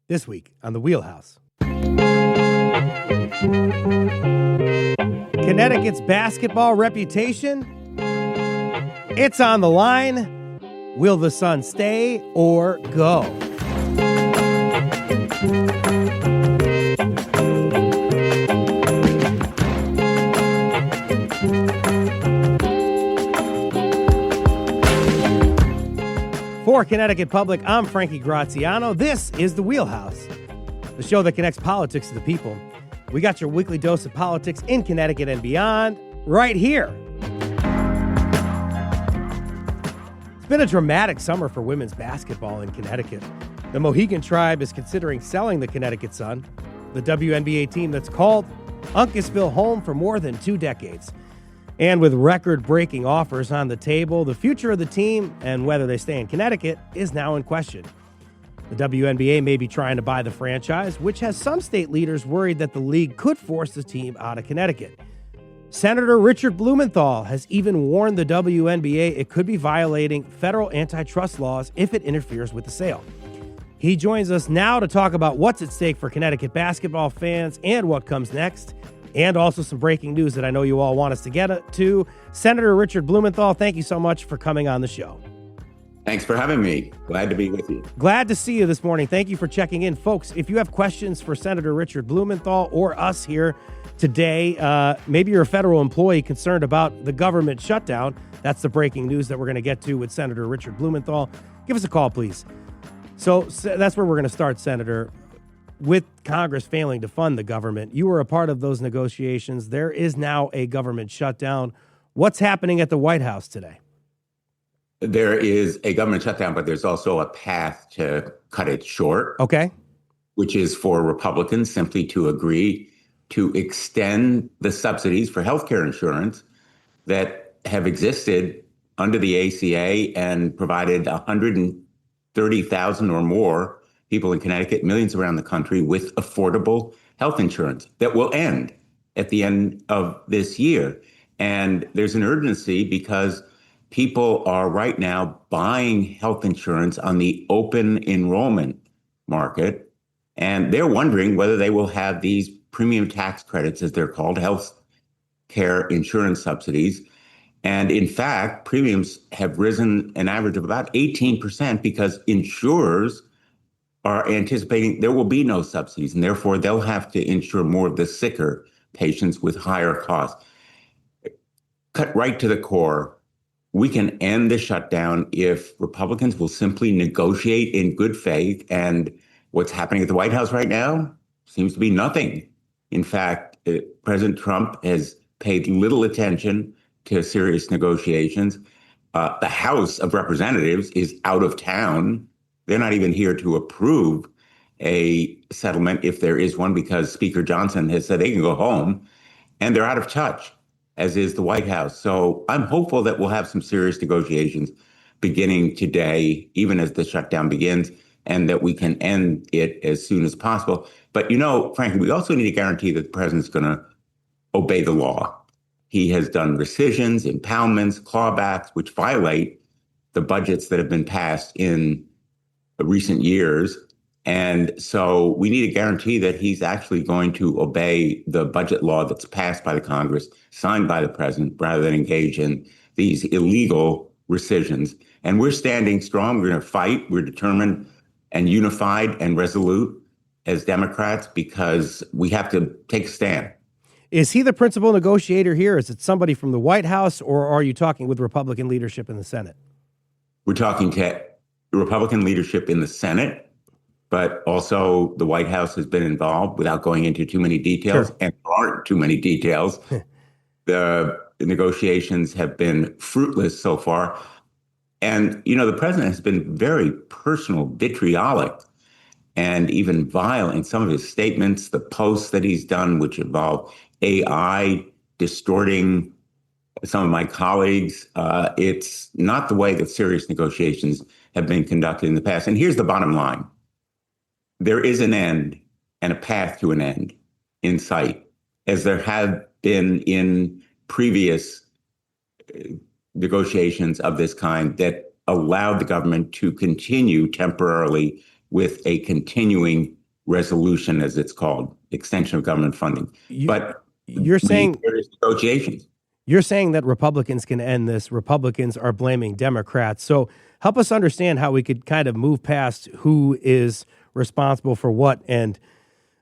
This week on the Wheelhouse. Connecticut's basketball reputation, it's on the line. Will the Sun stay or go? For Connecticut Public, I'm Frankie Graziano. This is the Wheelhouse, the show that connects politics to the people. We got your weekly dose of politics in Connecticut and beyond right here. It's been a dramatic summer for women's basketball in Connecticut. The Mohegan Tribe is considering selling the Connecticut Sun, the WNBA team that's called Uncasville home for more than 2 decades. And with record-breaking offers on the table, the future of the team and whether they stay in Connecticut is now in question. The WNBA may be trying to buy the franchise, which has some state leaders worried that the league could force the team out of Connecticut. Senator Richard Blumenthal has even warned the WNBA it could be violating federal antitrust laws if it interferes with the sale. He joins us now to talk about what's at stake for Connecticut basketball fans and what comes next. And also some breaking news that I know you all want us to get to. Senator Richard Blumenthal, thank you so much for coming on the show. Thanks for having me. Glad to be with you. Glad to see you this morning. Thank you for checking in. Folks, if you have questions for Senator Richard Blumenthal or us here today, maybe you're a federal employee concerned about the government shutdown. That's the breaking news that we're going to get to with Senator Richard Blumenthal. Give us a call, please. So that's where we're going to start, Senator. With Congress failing to fund the government, you were a part of those negotiations. There is now a government shutdown. What's happening at the White House today? There is a government shutdown, but there's also a path to cut it short. Okay. Which is for Republicans simply to agree to extend the subsidies for healthcare insurance that have existed under the ACA and provided 130,000 or more people in Connecticut, millions around the country, with affordable health insurance that will end at the end of this year. And there's an urgency because people are right now buying health insurance on the open enrollment market, and they're wondering whether they will have these premium tax credits, as they're called, health care insurance subsidies. And in fact, premiums have risen an average of about 18% because insurers are anticipating there will be no subsidies, and therefore they'll have to insure more of the sicker patients with higher costs. Cut right to the core, we can end the shutdown if Republicans will simply negotiate in good faith. And what's happening at the White House right now seems to be nothing. In fact, President Trump has paid little attention to serious negotiations. The House of Representatives is out of town. They're not even here to approve a settlement if there is one, because Speaker Johnson has said they can go home, and they're out of touch, as is the White House. So I'm hopeful that we'll have some serious negotiations beginning today, even as the shutdown begins, and that we can end it as soon as possible. But, frankly, we also need a guarantee that the president's going to obey the law. He has done rescissions, impoundments, clawbacks, which violate the budgets that have been passed in recent years. And so we need a guarantee that he's actually going to obey the budget law that's passed by the Congress, signed by the president, rather than engage in these illegal rescissions. And we're standing strong. We're going to fight. We're determined and unified and resolute as Democrats because we have to take a stand. Is he the principal negotiator here? Is it somebody from the White House, or are you talking with Republican leadership in the Senate? We're talking to Republican leadership in the Senate, but also the White House has been involved without going into too many details. Sure. And there aren't too many details. The negotiations have been fruitless so far. And, the president has been very personal, vitriolic, and even vile in some of his statements, the posts that he's done, which involve AI distorting some of my colleagues. It's not the way that serious negotiations have been conducted in the past. And here's the bottom line. There is an end and a path to an end in sight, as there have been in previous negotiations of this kind that allowed the government to continue temporarily with a continuing resolution, as it's called, extension of government funding. But You're saying there's negotiations. You're saying that Republicans can end this. Republicans are blaming Democrats. So help us understand how we could kind of move past who is responsible for what and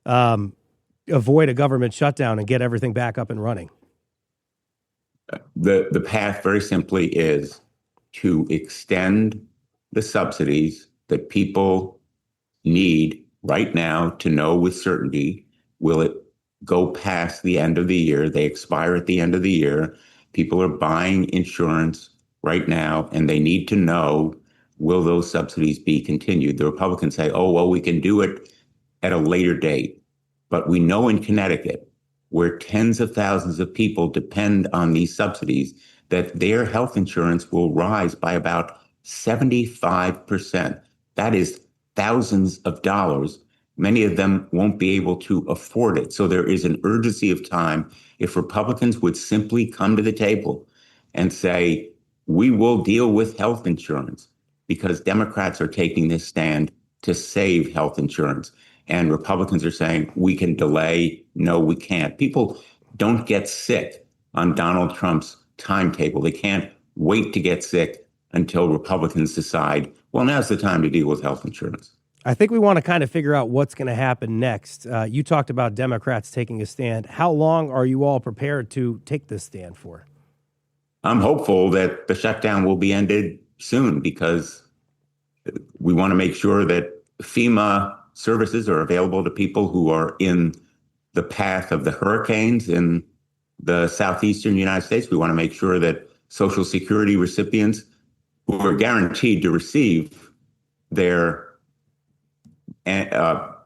avoid a government shutdown and get everything back up and running. The path very simply is to extend the subsidies that people need right now to know with certainty, will it go past the end of the year? They expire at the end of the year. People are buying insurance right now, and they need to know, will those subsidies be continued? The Republicans say, oh, well, we can do it at a later date. But we know in Connecticut, where tens of thousands of people depend on these subsidies, that their health insurance will rise by about 75%. That is thousands of dollars. Many of them won't be able to afford it. So there is an urgency of time. If Republicans would simply come to the table and say, we will deal with health insurance, because Democrats are taking this stand to save health insurance. And Republicans are saying, we can delay. No, we can't. People don't get sick on Donald Trump's timetable. They can't wait to get sick until Republicans decide, well, now's the time to deal with health insurance. I think we want to kind of figure out what's going to happen next. You talked about Democrats taking a stand. How long are you all prepared to take this stand for? I'm hopeful that the shutdown will be ended soon, because we want to make sure that FEMA services are available to people who are in the path of the hurricanes in the southeastern United States. We want to make sure that Social Security recipients who are guaranteed to receive their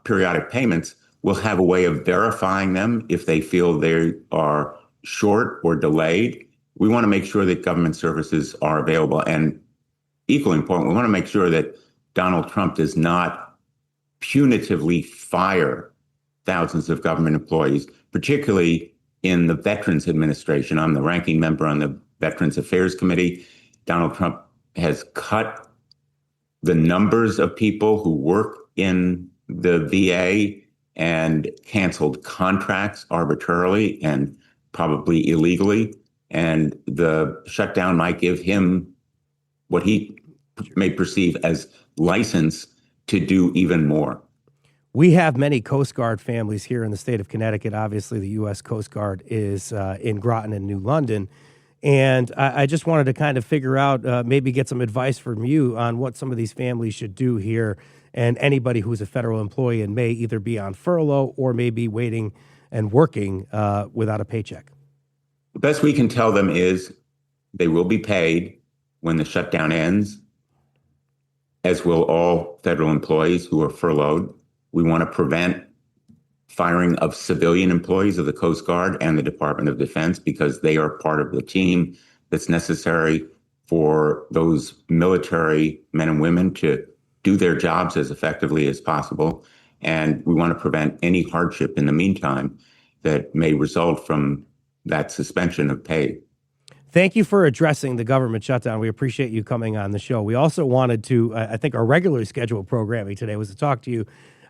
periodic payments will have a way of verifying them if they feel they are short or delayed. We want to make sure that government services are available. And equally important, we want to make sure that Donald Trump does not punitively fire thousands of government employees, particularly in the Veterans Administration. I'm the ranking member on the Veterans Affairs Committee. Donald Trump has cut the numbers of people who work in the VA and canceled contracts arbitrarily and probably illegally. And the shutdown might give him what he may perceive as license to do even more. We have many Coast Guard families here in the state of Connecticut. Obviously, the U.S. Coast Guard is in Groton and New London. And I just wanted to kind of figure out, maybe get some advice from you on what some of these families should do here, and anybody who's a federal employee and may either be on furlough or may be waiting and working without a paycheck. The best we can tell them is they will be paid when the shutdown ends, as will all federal employees who are furloughed. We want to prevent firing of civilian employees of the Coast Guard and the Department of Defense, because they are part of the team that's necessary for those military men and women to do their jobs as effectively as possible. And we want to prevent any hardship in the meantime that may result from that suspension of pay. Thank you for addressing the government shutdown. We appreciate you coming on the show. We also wanted to, I think our regularly scheduled programming today was to talk to you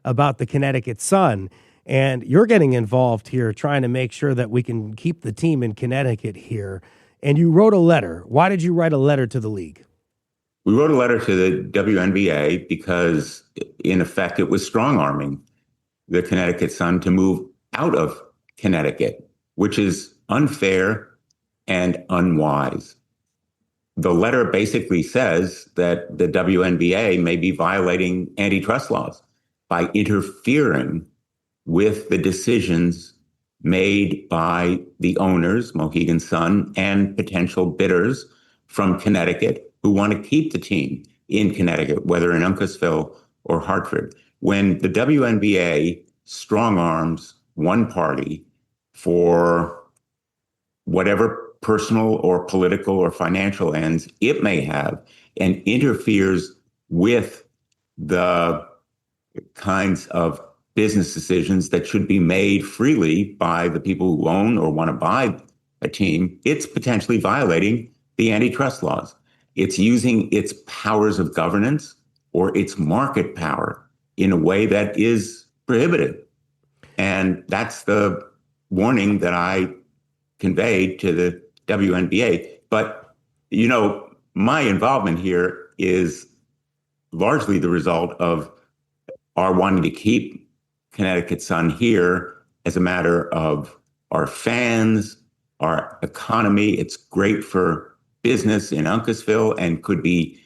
about the Connecticut Sun. And you're getting involved here trying to make sure that we can keep the team in Connecticut here. And you wrote a letter. Why did you write a letter to the league? We wrote a letter to the WNBA because, in effect, it was strong-arming the Connecticut Sun to move out of Connecticut, which is unfair and unwise. The letter basically says that the WNBA may be violating antitrust laws by interfering with the decisions made by the owners, Mohegan Sun, and potential bidders from Connecticut who want to keep the team in Connecticut, whether in Uncasville or Hartford. When the WNBA strong arms one party for whatever personal or political or financial ends it may have, and interferes with the kinds of business decisions that should be made freely by the people who own or want to buy a team, it's potentially violating the antitrust laws. It's using its powers of governance or its market power in a way that is prohibited. And that's the warning that I conveyed to the WNBA. But, my involvement here is largely the result of our wanting to keep Connecticut Sun here as a matter of our fans, our economy. It's great for business in Uncasville and could be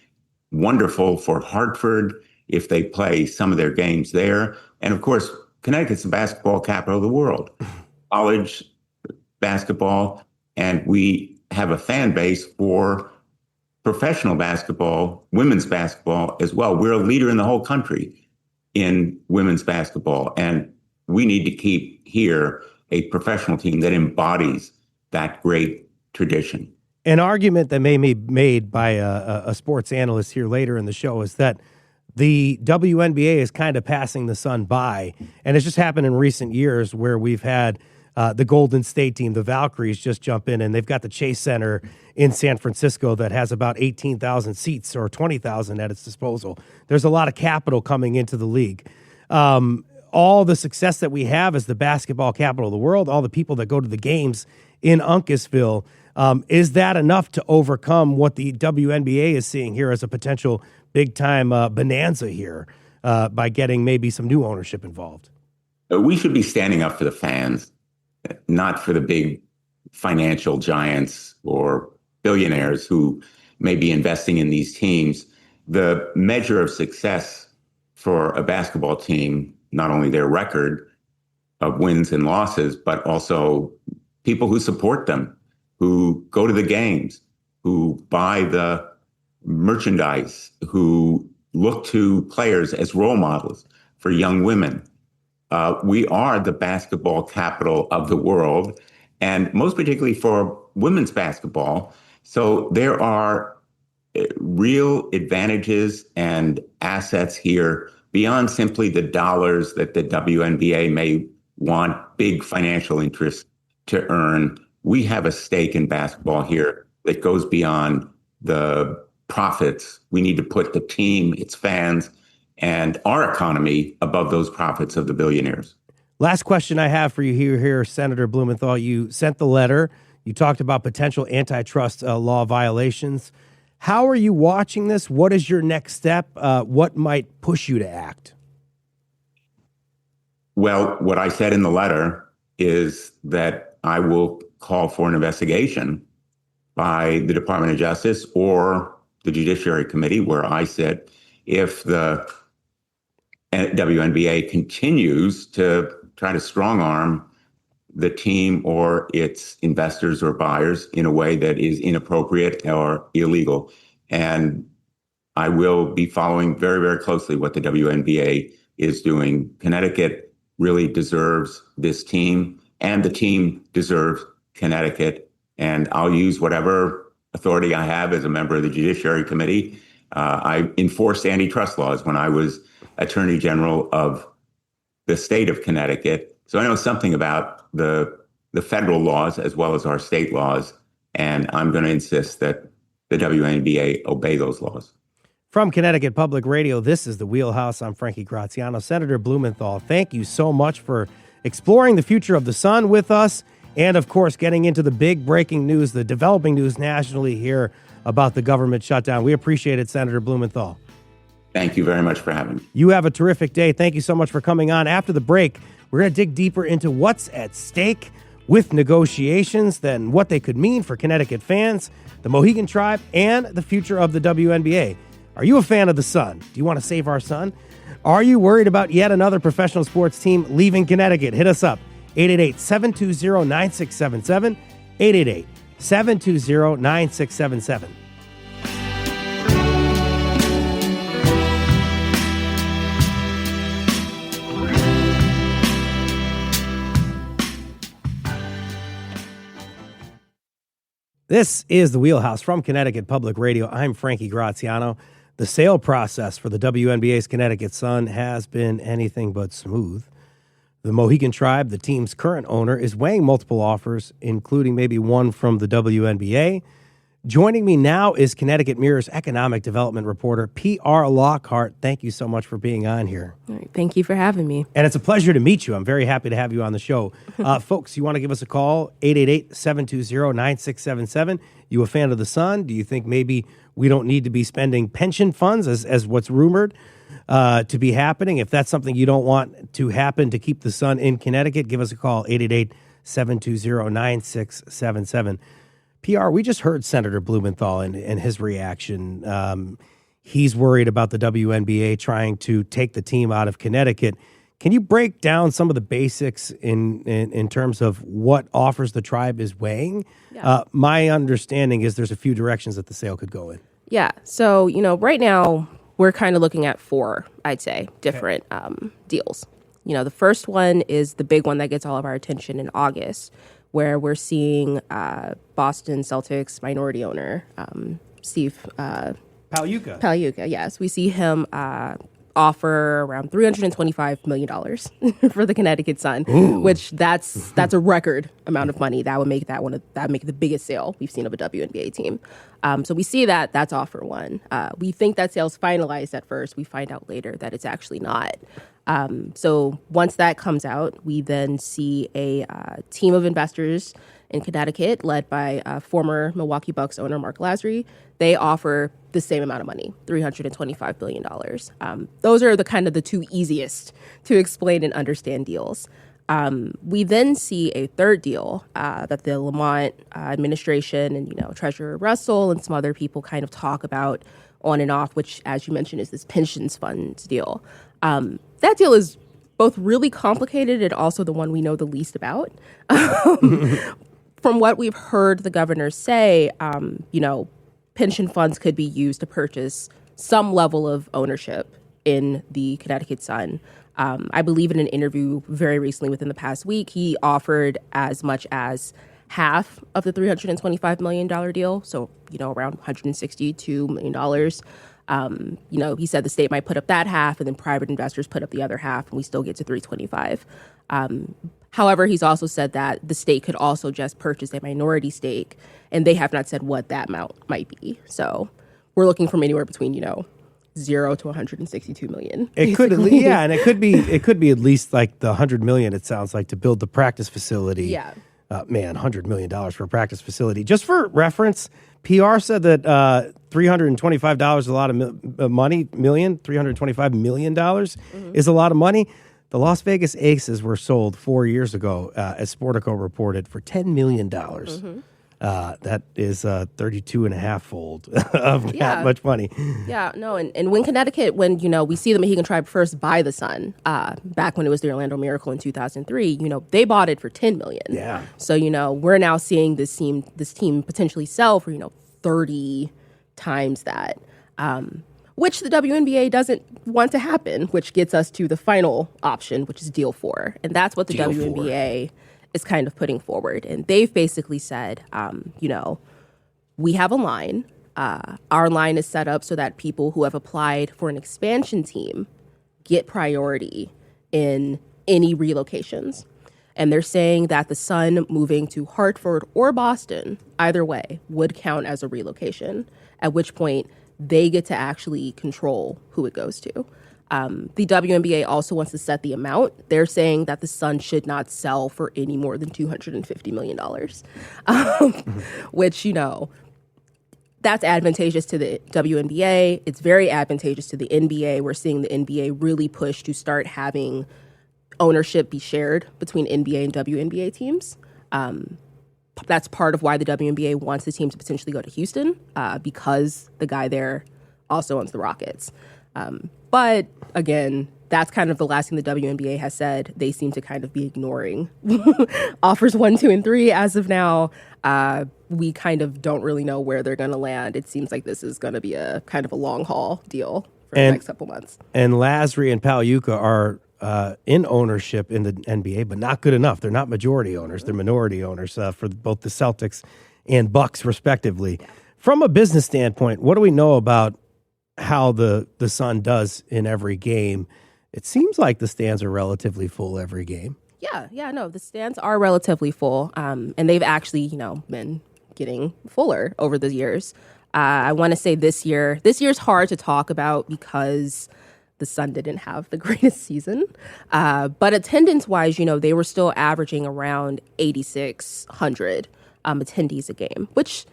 wonderful for Hartford if they play some of their games there. And of course, Connecticut's the basketball capital of the world, college basketball, and we have a fan base for professional basketball, women's basketball as well. We're a leader in the whole country in women's basketball, and we need to keep here a professional team that embodies that great tradition. An argument that may be made by a sports analyst here later in the show is that the WNBA is kind of passing the Sun by, and it's just happened in recent years where we've had the Golden State team, the Valkyries, just jump in, and they've got the Chase Center in San Francisco that has about 18,000 seats or 20,000 at its disposal. There's a lot of capital coming into the league. All the success that we have as the basketball capital of the world, all the people that go to the games in Uncasville, is that enough to overcome what the WNBA is seeing here as a potential big-time bonanza here by getting maybe some new ownership involved? We should be standing up for the fans, not for the big financial giants or billionaires who may be investing in these teams. The measure of success for a basketball team, not only their record of wins and losses, but also people who support them, who go to the games, who buy the merchandise, who look to players as role models for young women. We are the basketball capital of the world, and most particularly for women's basketball. So there are real advantages and assets here beyond simply the dollars that the WNBA may want big financial interests to earn. We have a stake in basketball here that goes beyond the profits. We need to put the team, its fans, and our economy above those profits of the billionaires. Last question I have for you here, Senator Blumenthal. You sent the letter. You talked about potential antitrust law violations. How are you watching this? What is your next step? What might push you to act? Well, what I said in the letter is that I will call for an investigation by the Department of Justice or the Judiciary Committee, where I sit, if the WNBA continues to try to strong-arm the team or its investors or buyers in a way that is inappropriate or illegal. And I will be following very, very closely what the WNBA is doing. Connecticut really deserves this team, and the team deserves Connecticut. And I'll use whatever authority I have as a member of the Judiciary Committee. I enforced antitrust laws when I was Attorney General of the state of Connecticut. So I know something about the federal laws as well as our state laws, and I'm going to insist that the WNBA obey those laws. From Connecticut Public Radio, this is the Wheelhouse. I'm Frankie Graziano. Senator Blumenthal, thank you so much for exploring the future of the Sun with us, and of course, getting into the big breaking news, the developing news nationally here about the government shutdown. We appreciate it, Senator Blumenthal. Thank you very much for having me. You have a terrific day. Thank you so much for coming on. After the break, we're going to dig deeper into what's at stake with negotiations, then what they could mean for Connecticut fans, the Mohegan Tribe, and the future of the WNBA. Are you a fan of the Sun? Do you want to save our Sun? Are you worried about yet another professional sports team leaving Connecticut? Hit us up, 888-720-9677, 888-720-9677. This is the Wheelhouse from Connecticut Public Radio. I'm Frankie Graziano. The sale process for the WNBA's Connecticut Sun has been anything but smooth. The Mohegan Tribe, the team's current owner, is weighing multiple offers, including maybe one from the WNBA. Joining me now is Connecticut Mirror's economic development reporter, PR Lockhart. Thank you so much for being on here. All right, thank you for having me. And it's a pleasure to meet you. I'm very happy to have you on the show. Folks, you want to give us a call, 888-720-9677. You a fan of the Sun? Do you think maybe we don't need to be spending pension funds as what's rumored to be happening? If that's something you don't want to happen to keep the Sun in Connecticut, give us a call, 888-720-9677. PR, we just heard Senator Blumenthal and his reaction. He's worried about the WNBA trying to take the team out of Connecticut. Can you break down some of the basics in terms of what offers the tribe is weighing? Yeah. My understanding is there's a few directions that the sale could go in. Yeah. So, right now we're kind of looking at four, I'd say, different deals. The first one is the big one that gets all of our attention in August, where we're seeing Boston Celtics minority owner, Steve Pagliuca, yes. We see him offer around $325 million for the Connecticut Sun, which that's a record amount of money. That would make that make it the biggest sale we've seen of a WNBA team. So we see that's offer one. We think that sale's finalized at first. We find out later that it's actually not. So once that comes out, we then see a team of investors in Connecticut led by former Milwaukee Bucks owner Mark Lasry. They offer the same amount of money, $325 billion. Those are the two easiest to explain and understand deals. We then see a third deal that the Lamont administration and, Treasurer Russell and some other people kind of talk about on and off, which, as you mentioned, is this pensions funds deal. That deal is both really complicated and also the one we know the least about. From what we've heard the governor say, pension funds could be used to purchase some level of ownership in the Connecticut Sun. I believe in an interview very recently within the past week, he offered as much as half of the $325 million deal. So, around $162 million. He said the state might put up that half and then private investors put up the other half and we still get to 325. However, he's also said that the state could also just purchase a minority stake and they have not said what that amount might be. So we're looking from anywhere between, 0 to 162 million. It could, and it could be at least like the 100 million. It sounds like to build the practice facility. Yeah. $100 million for a practice facility. Just for reference, PR said that $325 is a lot of money. $325 million is a lot of money. The Las Vegas Aces were sold 4 years ago, as Sportico reported, for $10 million. That is 32 and a half fold of that much money. Yeah, no, and when Connecticut, when, we see the Mohegan Tribe first buy the Sun, back when it was the Orlando Miracle in 2003, they bought it for $10 million. Yeah. So, we're now seeing this team potentially sell for, 30 times that, which the WNBA doesn't want to happen, which gets us to the final option, which is deal 4. And that's what the WNBA is kind of putting forward. And they've basically said, we have a line. Our line is set up so that people who have applied for an expansion team get priority in any relocations. And they're saying that the Sun moving to Hartford or Boston, either way, would count as a relocation, at which point they get to actually control who it goes to. The WNBA also wants to set the amount. They're saying that the Sun should not sell for any more than $250 million, which, that's advantageous to the WNBA. It's very advantageous to the NBA. We're seeing the NBA really push to start having ownership be shared between NBA and WNBA teams. That's part of why the WNBA wants the team to potentially go to Houston, because the guy there also owns the Rockets. But again, that's kind of the last thing the WNBA has said. They seem to kind of be ignoring offers 1, 2, and 3 as of now. We kind of don't really know where they're going to land. It seems like this is going to be a kind of a long haul deal for the next couple months. And Lasry and Pagliuca are in ownership in the NBA, but not good enough. They're not majority owners. They're minority owners for both the Celtics and Bucks, respectively. Yeah. From a business standpoint, what do we know about how the Sun does in every game? It seems like the stands are relatively full every game. Yeah, no, the stands are relatively full. And they've actually, been getting fuller over the years. I want to say this year's hard to talk about because the Sun didn't have the greatest season. But attendance-wise, they were still averaging around 8,600 attendees a game, which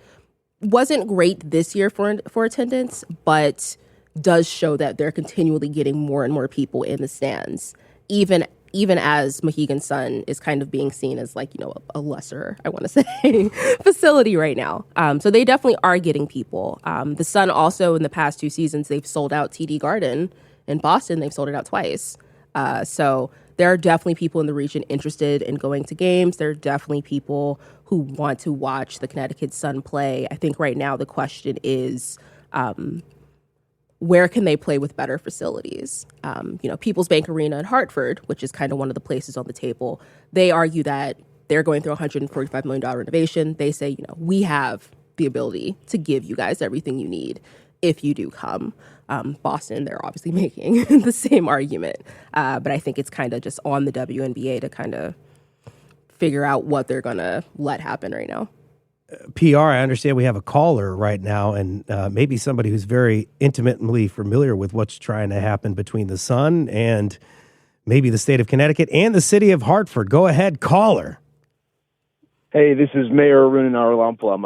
wasn't great this year for attendance, but does show that they're continually getting more and more people in the stands, even as Mohegan Sun is kind of being seen as a lesser, I want to say, facility right now. So they definitely are getting people. The Sun also in the past 2 seasons, they've sold out TD Garden in Boston. They've sold it out twice. So there are definitely people in the region interested in going to games. There are definitely people who want to watch the Connecticut Sun play. I think right now the question is, where can they play with better facilities? People's Bank Arena in Hartford, which is kind of one of the places on the table, they argue that they're going through a $145 million renovation. They say, we have the ability to give you guys everything you need if you do come. Boston, they're obviously making the same argument. But I think it's kind of just on the WNBA to kind of figure out what they're going to let happen right now. PR, I understand we have a caller right now, and maybe somebody who's very intimately familiar with what's trying to happen between the Sun and maybe the state of Connecticut and the city of Hartford. Go ahead, caller. Hey, this is Mayor Arun Naralampulam.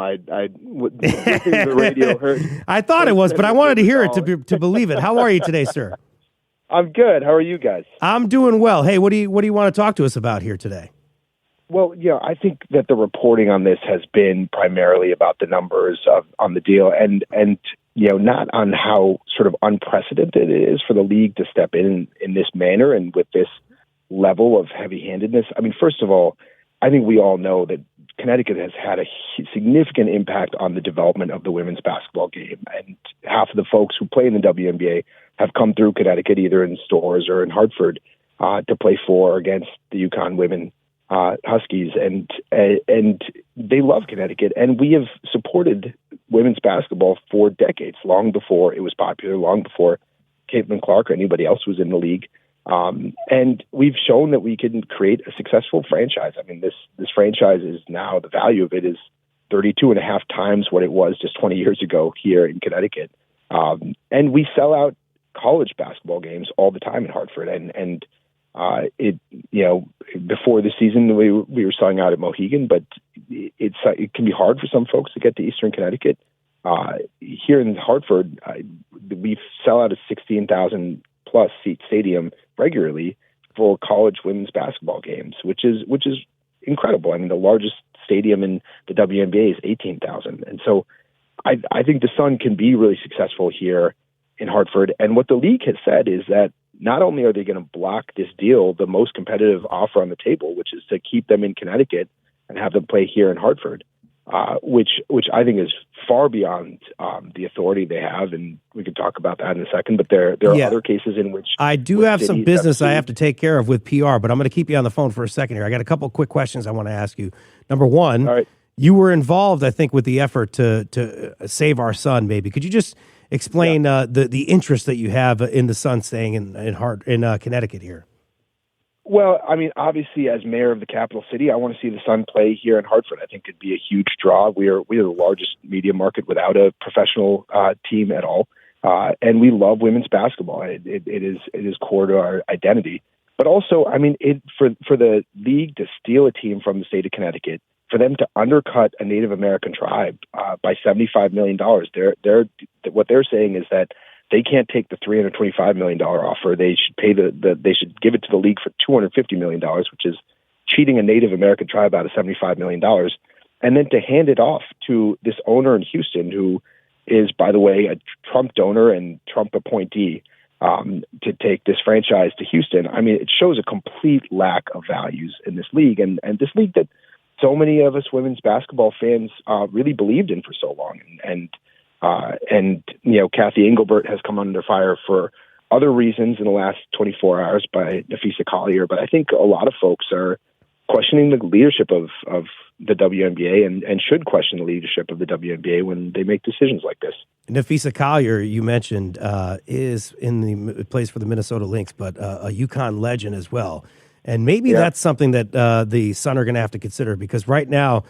Listening to the radio heard. I thought it was, but I wanted to hear it to believe it. How are you today, sir? I'm good. How are you guys? I'm doing well. Hey, what do you want to talk to us about here today? Well, I think that the reporting on this has been primarily about the numbers on the deal and not on how sort of unprecedented it is for the league to step in this manner and with this level of heavy-handedness. I mean, first of all, I think we all know that Connecticut has had a significant impact on the development of the women's basketball game. And half of the folks who play in the WNBA have come through Connecticut, either in stores or in Hartford, to play for or against the UConn women Huskies. And they love Connecticut. And we have supported women's basketball for decades, long before it was popular, long before Caitlin Clark or anybody else was in the league. And we've shown that we can create a successful franchise. I mean, this franchise is now, the value of it is 32 and a half times what it was just 20 years ago here in Connecticut. And we sell out college basketball games all the time in Hartford. And before the season, we were selling out at Mohegan, but it can be hard for some folks to get to Eastern Connecticut. Here in Hartford, we sell out a 16,000 plus seat stadium regularly for college women's basketball games, which is incredible. I mean, the largest stadium in the WNBA is 18,000. And so I think the Sun can be really successful here in Hartford. And what the league has said is that not only are they going to block this deal, the most competitive offer on the table, which is to keep them in Connecticut and have them play here in Hartford, which I think is far beyond the authority they have, and we can talk about that in a second. But there are other cases in which I do have some business I have to take care of with PR, but I'm going to keep you on the phone for a second here. I got a couple of quick questions I want to ask you. Number one, all right. You were involved, I think, with the effort to save our Sun. Maybe could you just explain the interest that you have in the Sun staying in Connecticut here? Well, I mean, obviously, as mayor of the capital city, I want to see the Sun play here in Hartford. I think it'd be a huge draw. We are the largest media market without a professional team at all, and we love women's basketball. It is core to our identity. But also, I mean, for the league to steal a team from the state of Connecticut, for them to undercut a Native American tribe by $75 million, what they're saying is that they can't take the $325 million offer. They should pay they should give it to the league for $250 million, which is cheating a Native American tribe out of $75 million. And then to hand it off to this owner in Houston, who is, by the way, a Trump donor and Trump appointee, to take this franchise to Houston. I mean, it shows a complete lack of values in this league, and this league that so many of us women's basketball fans really believed in for so long. And Kathy Engelbert has come under fire for other reasons in the last 24 hours by Nafisa Collier. But I think a lot of folks are questioning the leadership of the WNBA and should question the leadership of the WNBA when they make decisions like this. Nafisa Collier, you mentioned, is in the place for the Minnesota Lynx, but a UConn legend as well. And maybe that's something that the Sun are going to have to consider, because right now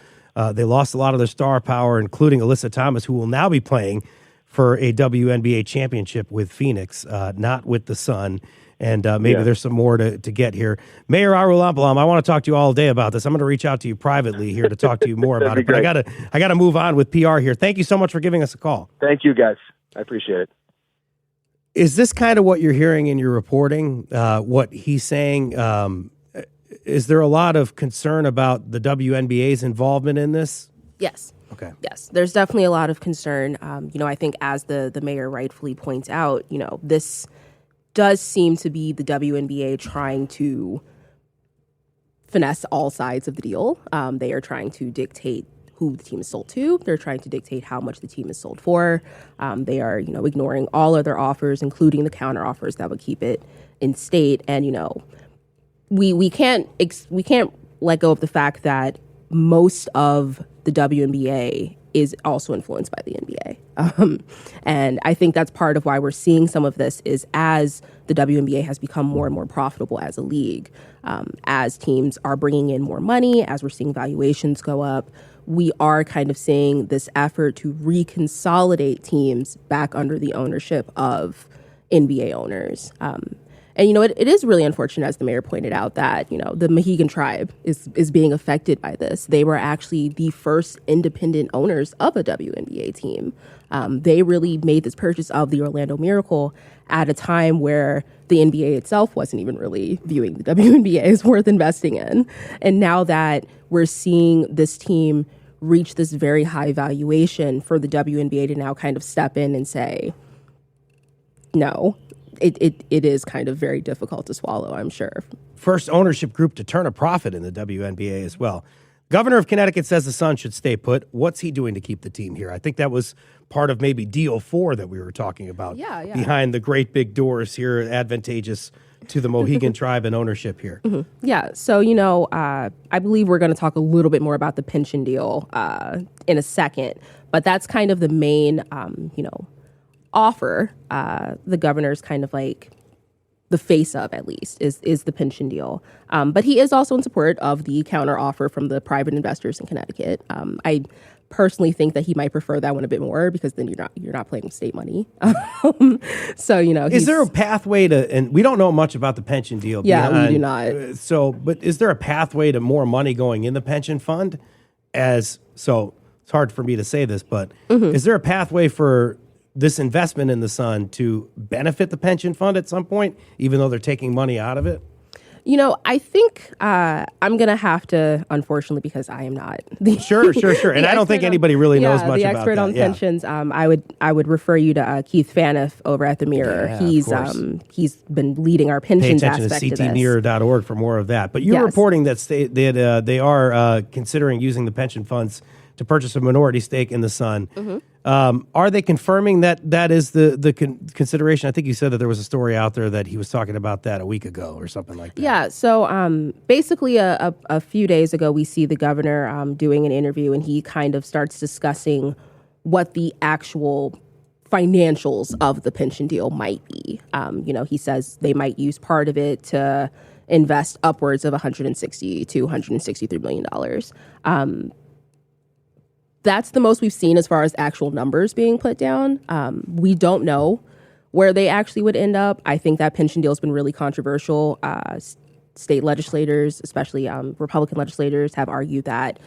They lost a lot of their star power, including Alyssa Thomas, who will now be playing for a WNBA championship with Phoenix, not with the Sun. And maybe there's some more to get here. Mayor Arulampulam, I want to talk to you all day about this. I'm going to reach out to you privately here to talk to you more about it. But I gotta move on with PR here. Thank you so much for giving us a call. Thank you, guys. I appreciate it. Is this kind of what you're hearing in your reporting, what he's saying? Is there a lot of concern about the WNBA's involvement in this? Yes. Okay. Yes, there's definitely a lot of concern. I think as the mayor rightfully points out, this does seem to be the WNBA trying to finesse all sides of the deal. They are trying to dictate who the team is sold to. They're trying to dictate how much the team is sold for. They are, ignoring all other offers, including the counter offers that would keep it in state. And, we can't let go of the fact that most of the WNBA is also influenced by the NBA. And I think that's part of why we're seeing some of this is as the WNBA has become more and more profitable as a league, as teams are bringing in more money, as we're seeing valuations go up, we are kind of seeing this effort to reconsolidate teams back under the ownership of NBA owners. And, it is really unfortunate, as the mayor pointed out, that, the Mohegan Tribe is being affected by this. They were actually the first independent owners of a WNBA team. They really made this purchase of the Orlando Miracle at a time where the NBA itself wasn't even really viewing the WNBA as worth investing in. And now that we're seeing this team reach this very high valuation for the WNBA to now kind of step in and say, no, it is kind of very difficult to swallow, I'm sure. First ownership group to turn a profit in the WNBA as well. Governor of Connecticut says the Sun should stay put. What's he doing to keep the team here? I think that was part of maybe Deal 4 that we were talking about. Yeah. Behind the great big doors here, advantageous to the Mohegan Tribe and ownership here. Mm-hmm. Yeah. So, I believe we're going to talk a little bit more about the pension deal in a second. But that's kind of the main, offer the governor's kind of like the face of, at least, is the pension deal. But he is also in support of the counter offer from the private investors in Connecticut. I personally think that he might prefer that one a bit more because then you're not playing with state money. So, is there a pathway to, and we don't know much about the pension deal. Yeah, we do not. But is there a pathway to more money going in the pension fund? So it's hard for me to say this, but is there a pathway for this investment in the Sun to benefit the pension fund at some point, even though they're taking money out of it? I think I'm going to have to, unfortunately, because I am not the Sure. And I don't think anybody really knows much about that. The expert on pensions. I would refer you to Keith Faniff over at the Mirror. Yeah, he's been leading our pensions aspect of this. Pay attention to ctmirror.org for more of that. But you're reporting that they are considering using the pension funds to purchase a minority stake in the Sun. Are they confirming that is the consideration? I think you said that there was a story out there that he was talking about that a week ago or something like that. Yeah. So basically a few days ago, we see the governor doing an interview, and he kind of starts discussing what the actual financials of the pension deal might be. He says they might use part of it to invest upwards of $160 to $163 million. That's the most we've seen as far as actual numbers being put down. We don't know where they actually would end up. I think that pension deal has been really controversial. State legislators, especially Republican legislators, have argued that,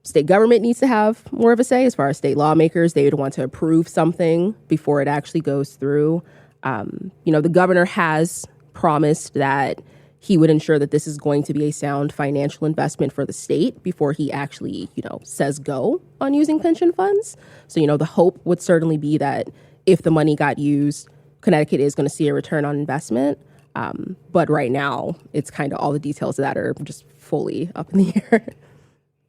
state government needs to have more of a say as far as state lawmakers. They would want to approve something before it actually goes through. The governor has promised that he would ensure that this is going to be a sound financial investment for the state before he actually, says go on using pension funds. So, the hope would certainly be that if the money got used, Connecticut is going to see a return on investment. But right now, it's kind of all the details of that are just fully up in the air.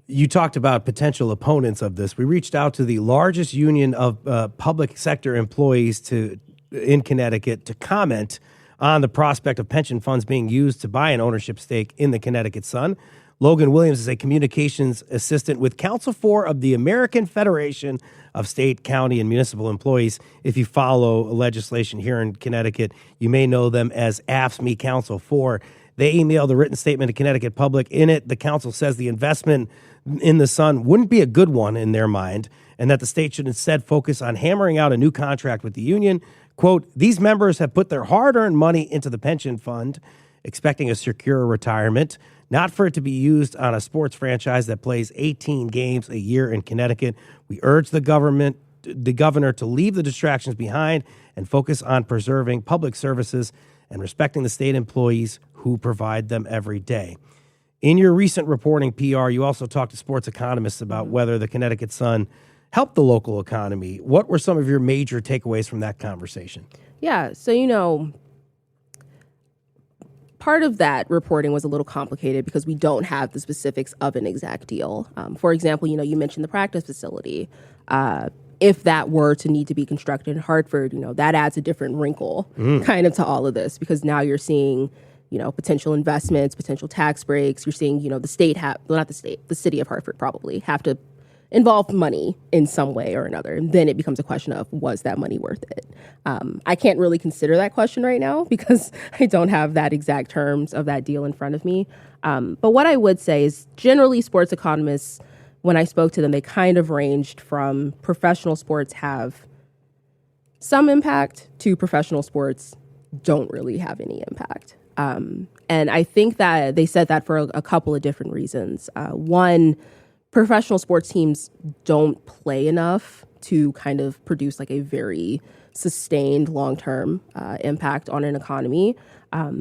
You talked about potential opponents of this. We reached out to the largest union of public sector employees in Connecticut to comment on the prospect of pension funds being used to buy an ownership stake in the Connecticut Sun. Logan Williams is a communications assistant with Council 4 of the American Federation of State, County, and Municipal Employees. If you follow legislation here in Connecticut, you may know them as AFSCME Council 4. They emailed a written statement to Connecticut Public. In it, the council says the investment in the Sun wouldn't be a good one in their mind, and that the state should instead focus on hammering out a new contract with the union. Quote, these members have put their hard-earned money into the pension fund, expecting a secure retirement, not for it to be used on a sports franchise that plays 18 games a year in Connecticut. We urge the governor to leave the distractions behind and focus on preserving public services and respecting the state employees who provide them every day. In your recent reporting, PR, you also talked to sports economists about whether the Connecticut Sun helped the local economy. What were some of your major takeaways from that conversation? Yeah, so, part of that reporting was a little complicated because we don't have the specifics of an exact deal. For example, you mentioned the practice facility. If that were to need to be constructed in Hartford, that adds a different wrinkle kind of to all of this, because now you're seeing, potential investments, potential tax breaks. You're seeing, the city of Hartford probably have to involve money in some way or another. And then it becomes a question of, was that money worth it? I can't really consider that question right now because I don't have that exact terms of that deal in front of me. But what I would say is generally sports economists, when I spoke to them, they kind of ranged from professional sports have some impact to professional sports don't really have any impact. And I think that they said that for a couple of different reasons. One, professional sports teams don't play enough to kind of produce like a very sustained long-term impact on an economy.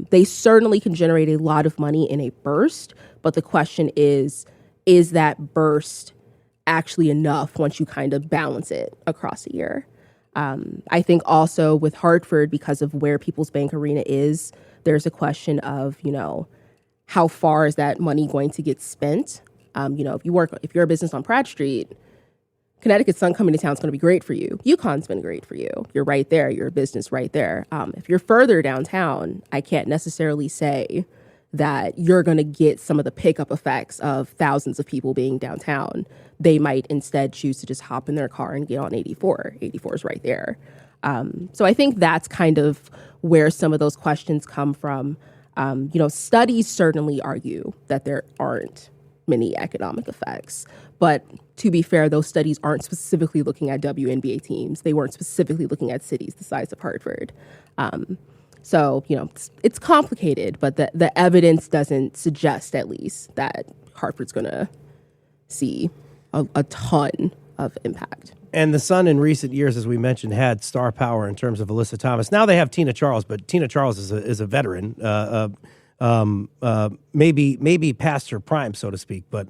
They certainly can generate a lot of money in a burst, but the question is that burst actually enough once you kind of balance it across a year? I think also with Hartford, because of where People's Bank Arena is, there's a question of, how far is that money going to get spent? If you're a business on Pratt Street, Connecticut Sun coming to town is going to be great for you. UConn's been great for you. You're right there. You're a business right there. If you're further downtown, I can't necessarily say that you're going to get some of the pickup effects of thousands of people being downtown. They might instead choose to just hop in their car and get on 84. 84 is right there. So I think that's kind of where some of those questions come from. Studies certainly argue that there aren't many economic effects. But to be fair, those studies aren't specifically looking at WNBA teams. They weren't specifically looking at cities the size of Hartford. So, it's complicated, but the evidence doesn't suggest, at least, that Hartford's going to see a ton of impact. And the Sun in recent years, as we mentioned, had star power in terms of Alyssa Thomas. Now they have Tina Charles, but Tina Charles is a veteran, maybe past her prime, so to speak, but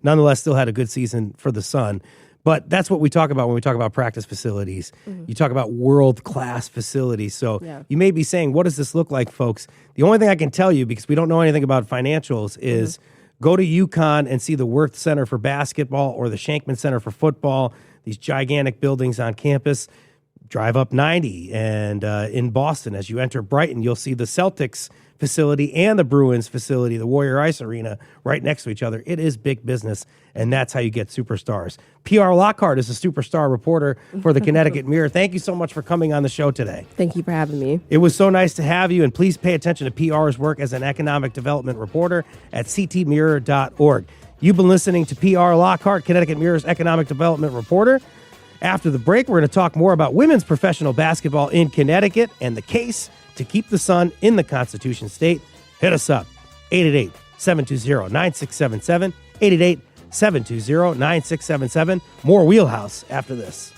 nonetheless still had a good season for the Sun. But that's what we talk about when we talk about practice facilities. Mm-hmm. You talk about world-class facilities. So You may be saying, what does this look like, folks? The only thing I can tell you, because we don't know anything about financials, is go to UConn and see the Worth Center for basketball or the Shankman Center for football, these gigantic buildings on campus. Drive up 90, and in Boston, as you enter Brighton, you'll see the Celtics facility and the Bruins facility, the Warrior Ice Arena, right next to each other. It is big business, and that's how you get superstars. PR Lockhart is a superstar reporter for the Connecticut Mirror. Thank you so much for coming on the show today. Thank you for having me. It was so nice to have you, and please pay attention to PR's work as an economic development reporter at ctmirror.org. You've been listening to PR Lockhart, Connecticut Mirror's economic development reporter. After the break, we're going to talk more about women's professional basketball in Connecticut and the case to keep the Sun in the Constitution State. Hit us up, 888-720-9677, 888-720-9677. More Wheelhouse after this.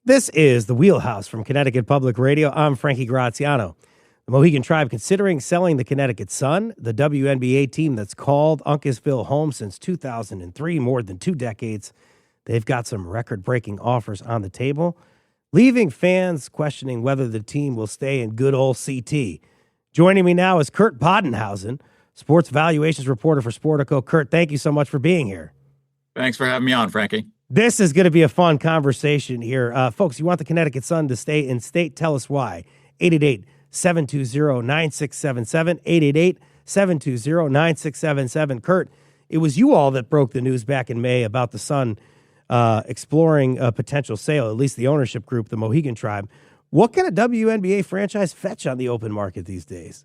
This is the Wheelhouse from Connecticut Public Radio. I'm Frankie Graziano. The Mohegan Tribe considering selling the Connecticut Sun, the WNBA team that's called Uncasville home since 2003, more than 2 decades. They've got some record-breaking offers on the table, leaving fans questioning whether the team will stay in good old CT. Joining me now is Kurt Bodenhausen, sports valuations reporter for Sportico. Kurt, thank you so much for being here. Thanks for having me on, Frankie. This is going to be a fun conversation here. Folks, you want the Connecticut Sun to stay in state? Tell us why. 888-720-9677, 720-9677. Kurt, it was you all that broke the news back in May about the Sun exploring a potential sale, at least the ownership group, the Mohegan Tribe. What can a WNBA franchise fetch on the open market these days?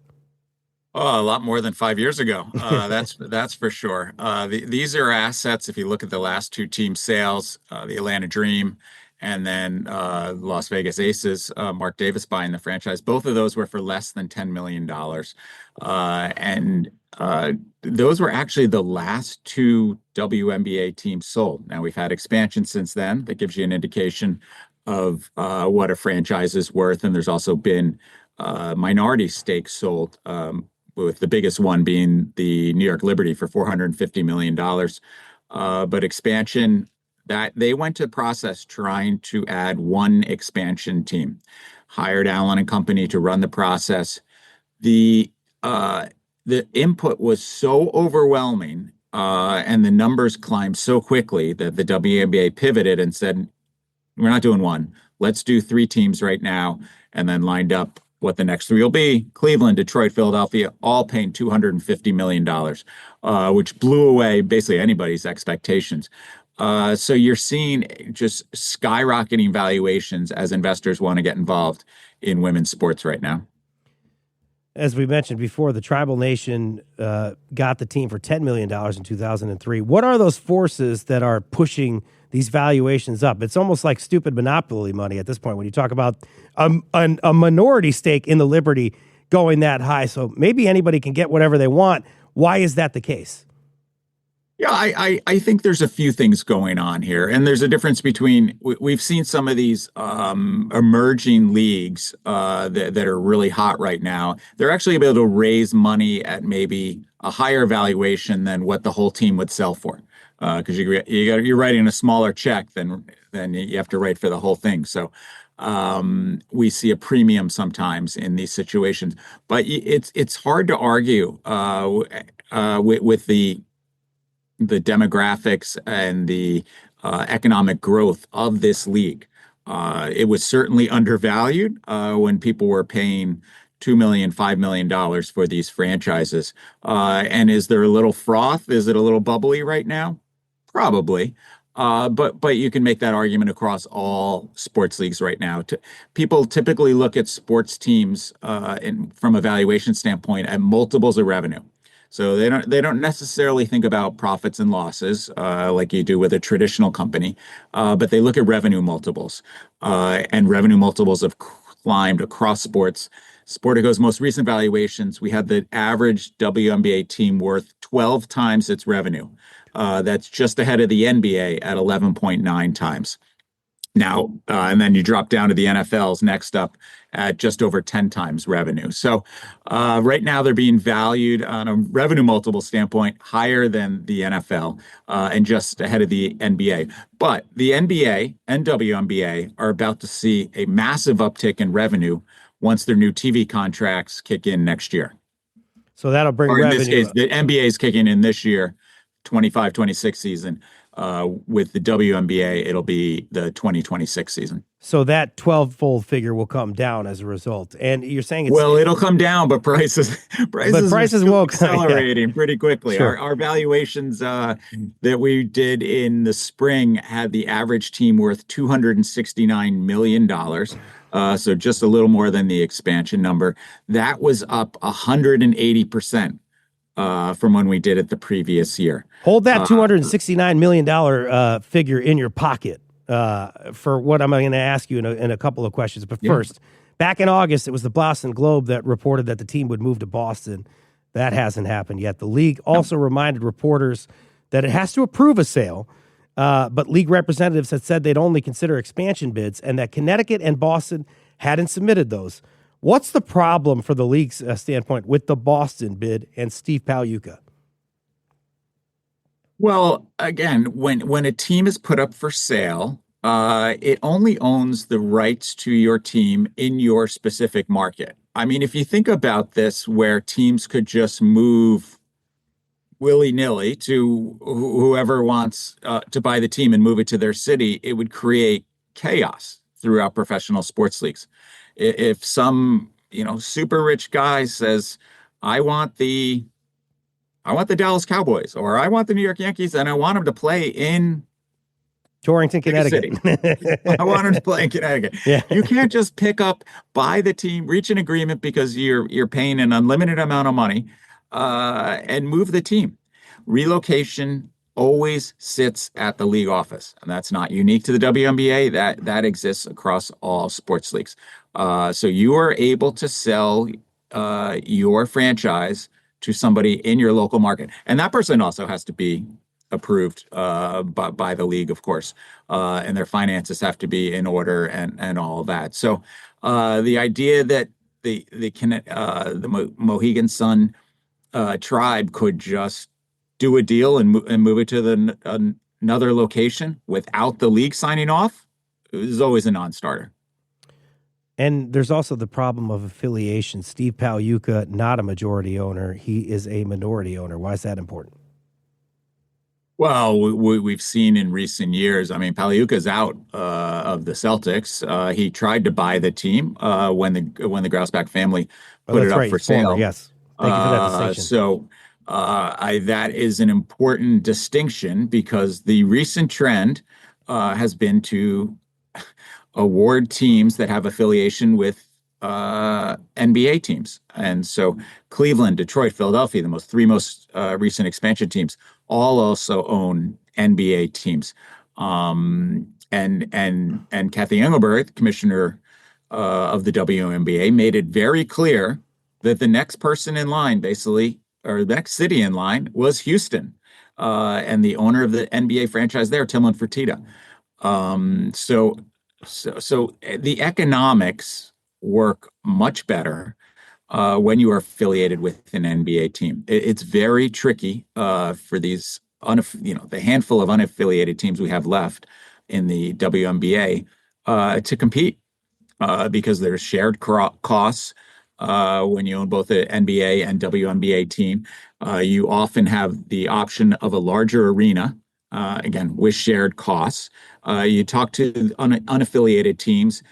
Oh, a lot more than 5 years ago. That's for sure. These are assets. If you look at the last two team sales, the Atlanta Dream and then Las Vegas Aces, Mark Davis buying the franchise, both of those were for less than $10 million. And those were actually the last two WNBA teams sold. Now, we've had expansion since then. That gives you an indication of what a franchise is worth. And there's also been minority stakes sold, with the biggest one being the New York Liberty for $450 million. But expansion, that they went to process trying to add one expansion team, hired Allen and Company to run the process. The input was so overwhelming, and the numbers climbed so quickly that the WNBA pivoted and said, we're not doing one. Let's do three teams right now, and then lined up what the next three will be. Cleveland, Detroit, Philadelphia, all paying $250 million, which blew away basically anybody's expectations. So you're seeing just skyrocketing valuations as investors want to get involved in women's sports right now. As we mentioned before, the Tribal Nation got the team for $10 million in 2003. What are those forces that are pushing these valuations up? It's almost like stupid monopoly money at this point when you talk about a minority stake in the Liberty going that high. So maybe anybody can get whatever they want. Why is that the case? Yeah, I think there's a few things going on here. And there's a difference between, we've seen some of these emerging leagues that are really hot right now. They're actually able to raise money at maybe a higher valuation than what the whole team would sell for. Because you're writing a smaller check than you have to write for the whole thing. So we see a premium sometimes in these situations. But it's hard to argue with the demographics and the economic growth of this league. It was certainly undervalued when people were paying $2 million, $5 million for these franchises. And is there a little froth? Is it a little bubbly right now? Probably. But you can make that argument across all sports leagues right now. People typically look at sports teams from a valuation standpoint at multiples of revenue. So they don't necessarily think about profits and losses like you do with a traditional company, but they look at revenue multiples, and revenue multiples have climbed across sports. Sportico's most recent valuations, we had the average WNBA team worth 12 times its revenue. That's just ahead of the NBA at 11.9 times. Now, and then you drop down to the NFL's next up at just over 10 times revenue. So right now they're being valued on a revenue multiple standpoint higher than the NFL and just ahead of the NBA. But the NBA and WNBA are about to see a massive uptick in revenue once their new TV contracts kick in next year. So that'll bring revenue. In this case, the NBA is kicking in this year, 25-26 season. With the WNBA, it'll be the 2026 season. So that 12-fold figure will come down as a result. And you're saying it'll come down, but prices will accelerating pretty quickly. Sure. Our valuations that we did in the spring had the average team worth $269 million. So just a little more than the expansion number. That was up 180%. From when we did it the previous year. Hold that $269 million figure in your pocket for what I'm going to ask you in a couple of questions. But first, back in August, it was the Boston Globe that reported that the team would move to Boston. That hasn't happened yet. The league also reminded reporters that it has to approve a sale, but league representatives had said they'd only consider expansion bids and that Connecticut and Boston hadn't submitted those. What's the problem for the league's standpoint with the Boston bid and Steve Pagliuca? Well, again, when a team is put up for sale, it only owns the rights to your team in your specific market. I mean, if you think about this, where teams could just move willy-nilly to whoever wants to buy the team and move it to their city, it would create chaos throughout professional sports leagues. If some, super rich guy says, I want the Dallas Cowboys, or I want the New York Yankees, and I want them to play in Torrington, Connecticut. I want them to play in Connecticut. Yeah. You can't just buy the team, reach an agreement because you're paying an unlimited amount of money, and move the team. Relocation always sits at the league office, and that's not unique to the WNBA. That exists across all sports leagues. So you are able to sell your franchise to somebody in your local market, and that person also has to be approved by the league, of course, and their finances have to be in order and all of that. So the idea that the Mohegan Sun tribe could just do a deal and move it to another location without the league signing off is always a non-starter. And there's also the problem of affiliation. Steve Pagliuca, not a majority owner. He is a minority owner. Why is that important? Well, we've seen in recent years, I mean, Pagliuca's out of the Celtics. He tried to buy the team when the Grousbeck family put it up for sale. Former, yes. Thank you for that distinction. So that is an important distinction because the recent trend has been to award teams that have affiliation with NBA teams. And so Cleveland, Detroit, Philadelphia, the three most recent expansion teams, all also own NBA teams. And Kathy Engelbert, commissioner of the WNBA, made it very clear that the next person in line, basically, or the next city in line, was Houston. And the owner of the NBA franchise there, Timlin Fertitta. So the economics work much better when you are affiliated with an NBA team. It's very tricky for these, the handful of unaffiliated teams we have left in the WNBA to compete because there's shared costs when you own both an NBA and WNBA team. You often have the option of a larger arena, again, with shared costs. You talk to unaffiliated teams.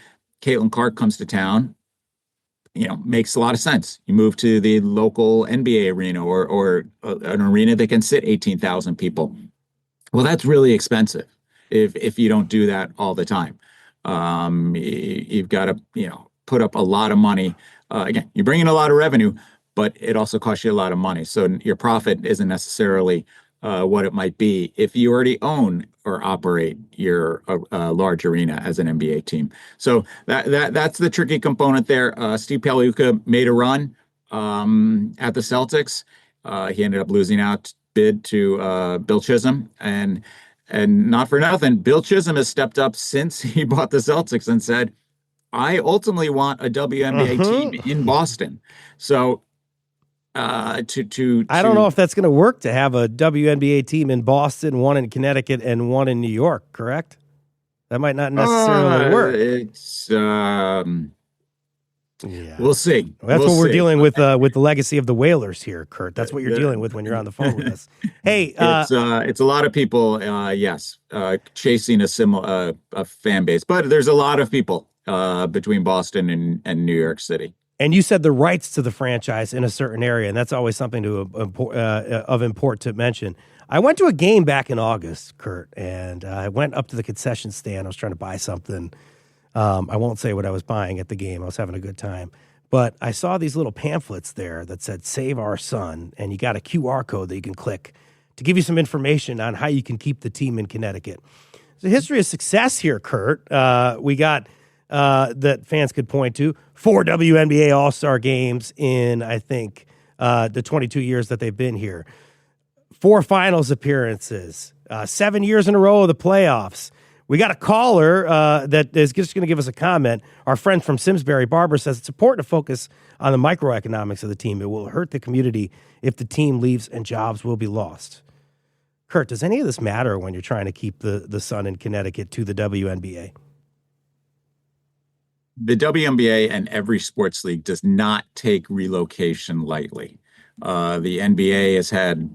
Caitlin Clark comes to town. Makes a lot of sense. You move to the local NBA arena or an arena that can sit 18,000 people. Well, that's really expensive if you don't do that all the time. You've got to, put up a lot of money. Again, you bring in a lot of revenue, but it also costs you a lot of money. So your profit isn't necessarily what it might be if you already own or operate your large arena as an NBA team. So that's the tricky component there. Steve Pagliuca made a run at the Celtics. He ended up losing out bid to Bill Chisholm, and not for nothing, Bill Chisholm has stepped up since he bought the Celtics and said, I ultimately want a WNBA team in Boston. So I don't know if that's going to work to have a WNBA team in Boston, one in Connecticut, and one in New York, correct? That might not necessarily work. We'll see. Well, that's what we're dealing with the legacy of the Whalers here, Kurt. That's what you're dealing with when you're on the phone with us. Hey, it's a lot of people, chasing a similar fan base, but there's a lot of people between Boston and New York City. And you said the rights to the franchise in a certain area, and that's always something of import to mention. I went to a game back in August, Kurt, and I went up to the concession stand. I was trying to buy something. I won't say what I was buying at the game. I was having a good time. But I saw these little pamphlets there that said, Save Our Son, and you got a QR code that you can click to give you some information on how you can keep the team in Connecticut. It's a history of success here, Kurt. We got that fans could point to 4 WNBA All-Star games in, I think, the 22 years that they've been here. 4 finals appearances, 7 years in a row of the playoffs. We got a caller that is just going to give us a comment. Our friend from Simsbury, Barbara, says it's important to focus on the microeconomics of the team. It will hurt the community if the team leaves and jobs will be lost. Kurt, does any of this matter when you're trying to keep the Sun in Connecticut to the WNBA? The WNBA and every sports league does not take relocation lightly. The NBA has had,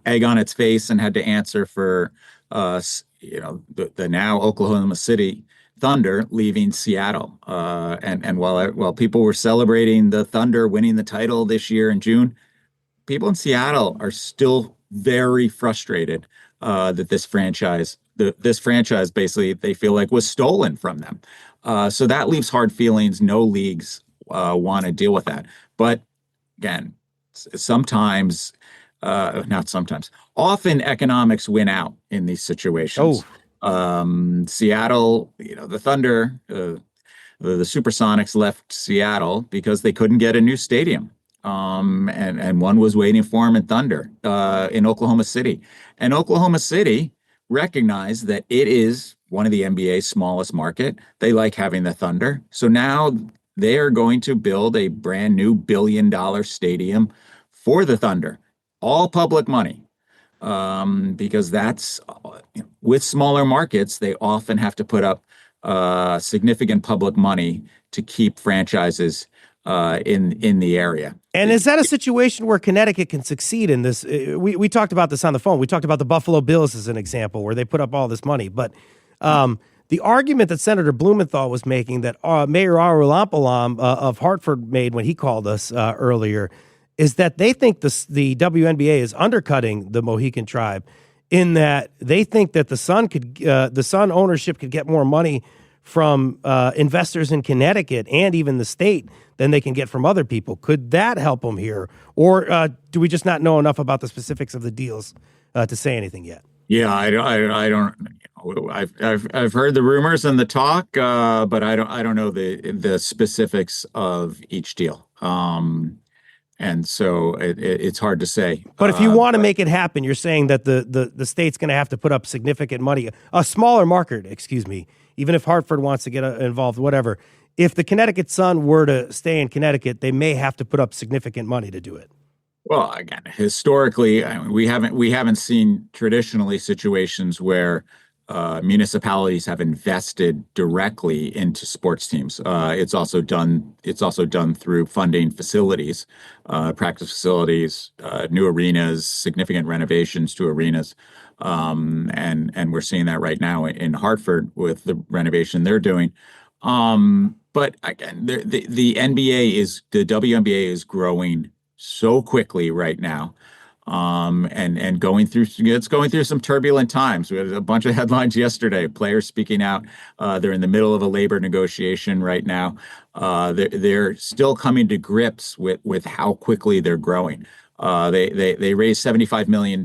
egg on its face and had to answer for, the now Oklahoma City Thunder leaving Seattle. And while people were celebrating the Thunder winning the title this year in June, people in Seattle are still very frustrated that this franchise basically they feel like was stolen from them. So that leaves hard feelings. No leagues want to deal with that. But again, sometimes, not sometimes, often economics win out in these situations. Seattle, the Thunder, the Supersonics left Seattle because they couldn't get a new stadium. And one was waiting for them in Oklahoma City. And Oklahoma City recognized that it is one of the NBA's smallest market. They like having the Thunder. So now they are going to build a brand new $1 billion stadium for the Thunder, all public money. Because that's with smaller markets, they often have to put up significant public money to keep franchises in the area. And is that a situation where Connecticut can succeed in this? We talked about this on the phone. We talked about the Buffalo Bills as an example where they put up all this money. But the argument that Senator Blumenthal was making that Mayor Arulampalam of Hartford made when he called us earlier is that they think the WNBA is undercutting the Mohican tribe in that they think that the Sun ownership could get more money from investors in Connecticut and even the state than they can get from other people. Could that help them here? Or do we just not know enough about the specifics of the deals to say anything yet? Yeah, I don't. I've heard the rumors and the talk, but I don't know the specifics of each deal. And so it's hard to say. But if you want to make it happen, you're saying that the state's going to have to put up significant money, a smaller market, even if Hartford wants to get involved, whatever. If the Connecticut Sun were to stay in Connecticut, they may have to put up significant money to do it. Well, again, historically, we haven't seen traditionally situations where municipalities have invested directly into sports teams. It's also done through funding facilities, practice facilities, new arenas, significant renovations to arenas. And we're seeing that right now in Hartford with the renovation they're doing. But again, the WNBA is growing so quickly right now. And going through some turbulent times. We had a bunch of headlines yesterday, players speaking out. They're in the middle of a labor negotiation right now. They're still coming to grips with how quickly they're growing. They raised $75 million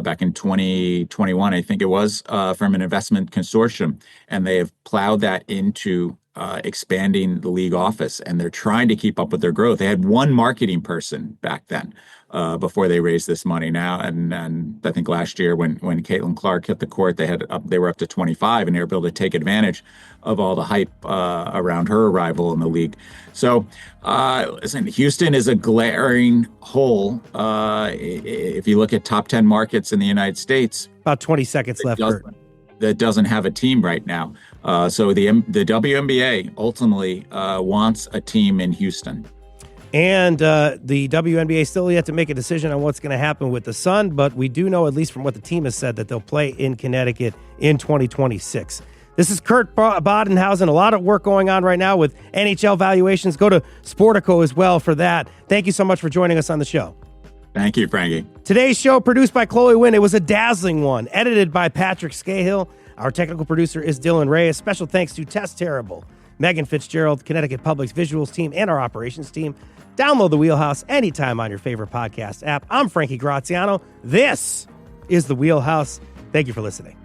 back in 2021, I think it was, from an investment consortium, and they have plowed that into expanding the league office, and they're trying to keep up with their growth. They had one marketing person back then before they raised this money now, and I think last year when Caitlin Clark hit the court, they were up to 25, and they were able to take advantage of all the hype around her arrival in the league. So, listen, Houston is a glaring hole. If you look at top 10 markets in the United States, about 20 seconds left. That doesn't have a team right now. So the WNBA ultimately wants a team in Houston. And the WNBA still yet to make a decision on what's going to happen with the Sun, but we do know, at least from what the team has said, that they'll play in Connecticut in 2026. This is Kurt Badenhausen. A lot of work going on right now with NHL valuations. Go to Sportico as well for that. Thank you so much for joining us on the show. Thank you, Frankie. Today's show produced by Chloe Wynn. It was a dazzling one. Edited by Patrick Scahill. Our technical producer is Dylan Reyes. Special thanks to Tess Terrible, Megan Fitzgerald, Connecticut Public's visuals team, and our operations team. Download the Wheelhouse anytime on your favorite podcast app. I'm Frankie Graziano. This is the Wheelhouse. Thank you for listening.